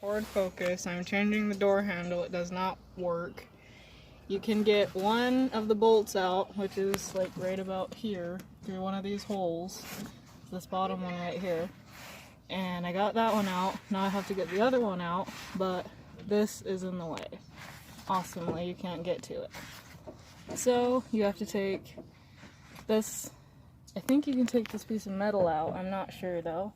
Ford Focus. I'm changing the door handle. It does not work. You can get one of the bolts out, which is like right about here, through one of these holes. This bottom one right here. And I got that one out. Now I have to get the other one out, but this is in the way. Awesomely, you can't get to it. So you have to take this. I think you can take this piece of metal out. I'm not sure though.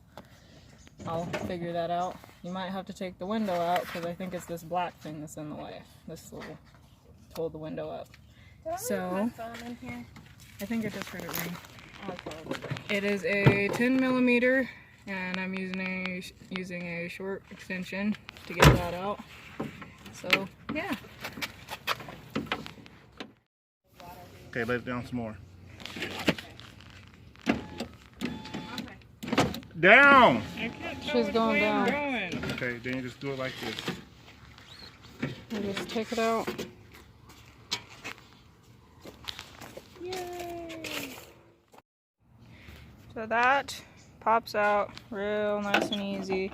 I'll figure that out. You might have to take the window out because I think it's this black thing that's in the way. This little hold the window up. So I think I just heard it ring. It is a 10 millimeter, and I'm using a short extension to get that out. So yeah. Okay, let it down some more. Down! She's going down. Okay, then you just do it like this. You just take it out. Yay! So that pops out real nice and easy.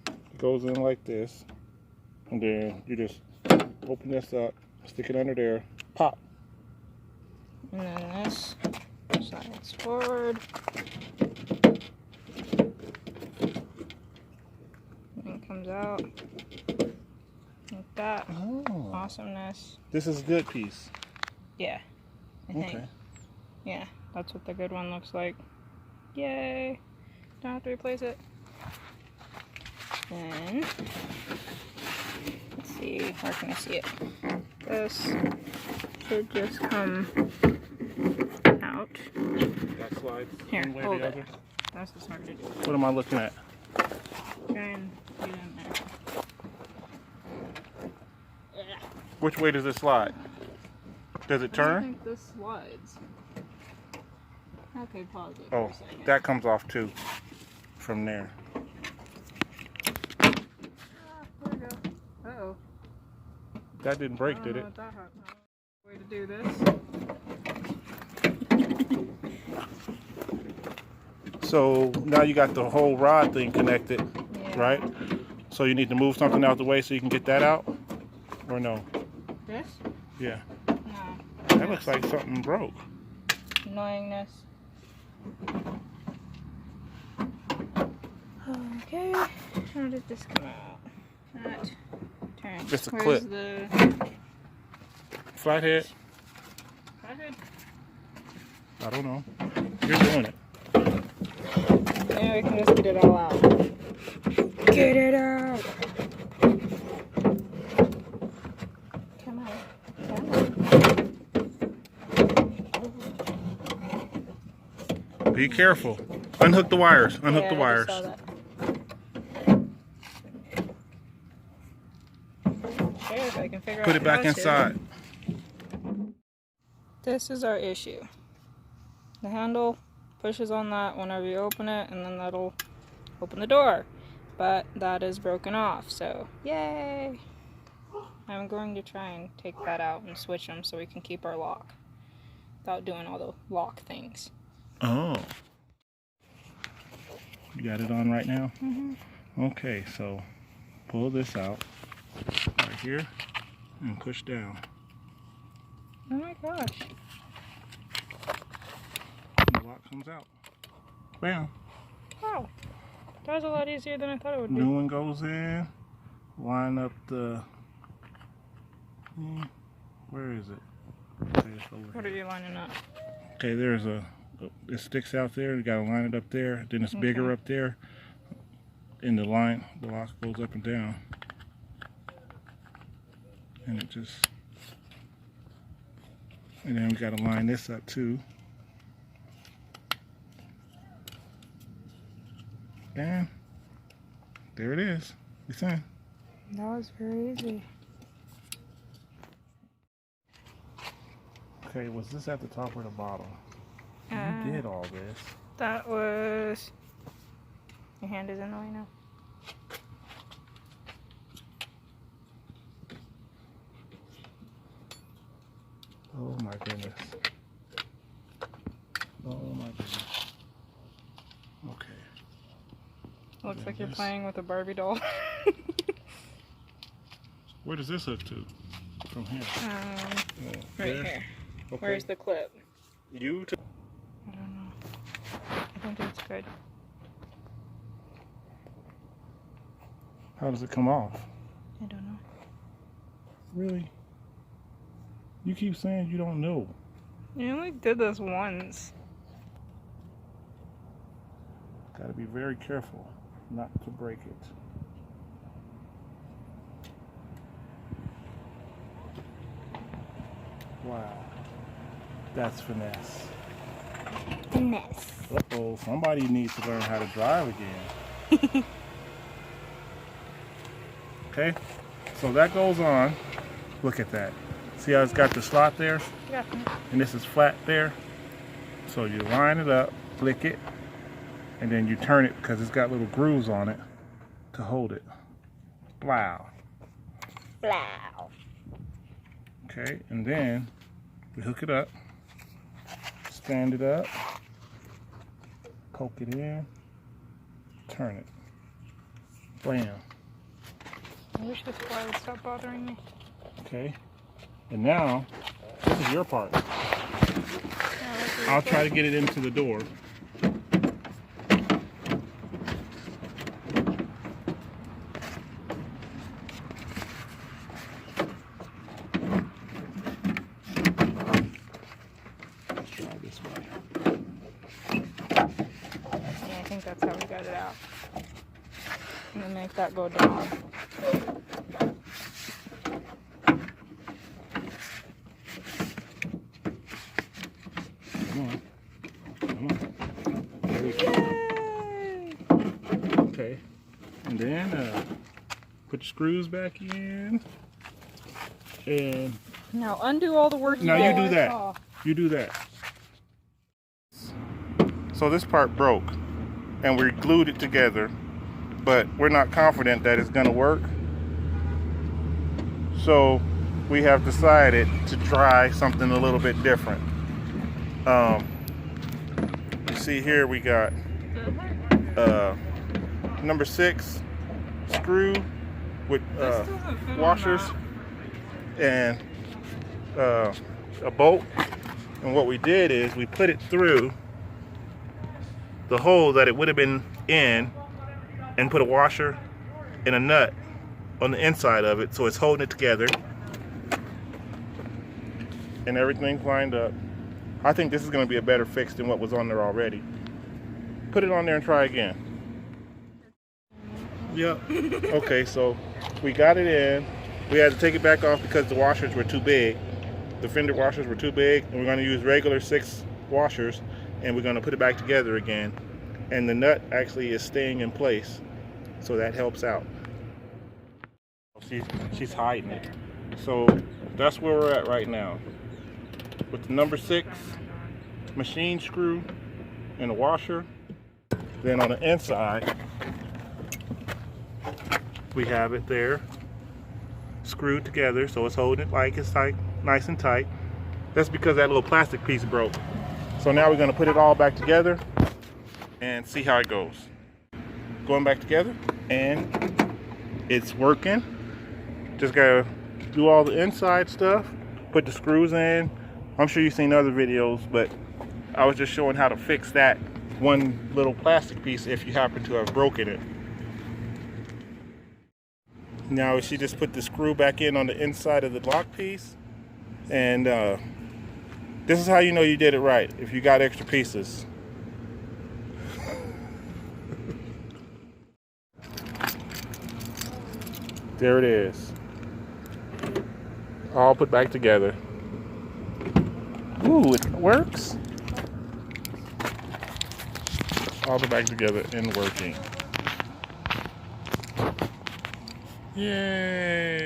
It goes in like this, and then you just open this up, stick it under there, pop. And then this slides forward. And it comes out like that. Oh. Awesomeness. This is a good piece. Yeah, I think. Okay. Yeah, that's what the good one looks like. Yay! Don't have to replace it. Then, let's see, where can I see it? This should just come out. That slides Here, one way or hold the it. other. That's what's hard to do. What am I looking at? Try and get in there. Which way does it slide? Does it I turn? think this slides. Okay, pause it Oh, for a second. that comes off too, from there. There we go. Uh-oh. That didn't break, I did don't it? know what that way to do this. So now you got the whole rod thing connected, Yeah. right? So you need to move something out the way so you can get that out? Or no? This? Yeah. No. That looks like something broke. Annoyingness. Okay. How did this come out? That turn. Just a Where's clip. The Flathead? flathead? I don't know. You're doing it. Yeah, we can just get it all out. Get it out! Come on. Come on. Be careful. Unhook the wires. Unhook the Yeah, I wires. just saw that. Okay, if I can figure Put out it back how to. inside. This is our issue. The handle pushes on that whenever you open it, and then that'll open the door. But that is broken off, so yay! I'm going to try and take that out and switch them so we can keep our lock without doing all the lock things. Oh. You got it on right now? Mm-hmm. Okay, so pull this out right here and push down. Oh my gosh. And the lock comes out. Bam. Wow. That was a lot easier than I thought it would be. New one goes in. Line up the... Where is it? Okay, it's over What are here. you lining up? Okay, there's a... It sticks out there. You gotta line it up there. Then it's bigger Okay. up there. In the line, the lock goes up and down. And it just... And then we gotta line this up too. And there it is. It's in. That was very easy. Okay, was this at the top or the bottom? You did all this. That was... Your hand is in the way now. Oh my goodness. Oh my goodness. Okay. Looks Yeah, like you're this- playing with a Barbie doll. Where does this hook to? From here. Right there? here. Okay. Where's the clip? I don't know. I think it's good. How does it come off? I don't know. Really? You keep saying you don't know. You only did this once. Gotta be very careful not to break it. Wow. That's finesse. Finesse. Uh-oh, somebody needs to learn how to drive again. Okay, so that goes on. Look at that. See how it's got the slot there? Yeah. And this is flat there. So you line it up, flick it, and then you turn it because it's got little grooves on it to hold it. Wow. Wow. Okay, and then we hook it up, stand it up, poke it in, turn it. Blam. I wish this fly would stop bothering me. Okay, and now this is your part. I'll try to get it into the door. Let's try this way. Yeah, I think that's how we got it out. I'm gonna make that go down. Come on. Come on. There we go. Okay. And then put the screws back in. And Now undo all the work you now did. you do that. You do that. So this part broke and we glued it together, but we're not confident that it's gonna work. So we have decided to try something a little bit different. You see here we got number 6 screw with washers and a bolt. And what we did is we put it through the hole that it would have been in and put a washer and a nut on the inside of it, so it's holding it together and everything's lined up. I think this is going to be a better fix than what was on there already. Put it on there and try again. Yep. Okay, so we got it in. We had to take it back off because the washers were too big. The fender washers were too big, and we're going to use regular 6 washers, and we're going to put it back together again. And the nut actually is staying in place, so that helps out. She's hiding it. So that's where we're at right now. With the number 6 machine screw and a washer. Then on the inside, we have it there, screwed together, so it's holding it like it's tight, nice and tight. That's because that little plastic piece broke. So now we're gonna put it all back together and see how it goes. Going back together, and it's working. Just gotta do all the inside stuff, put the screws in. I'm sure you've seen other videos, but I was just showing how to fix that one little plastic piece if you happen to have broken it. Now she just put the screw back in on the inside of the lock piece, and this is how you know you did it right, if you got extra pieces. There it is, all put back together. Ooh, it works. All put back together and working. Yay!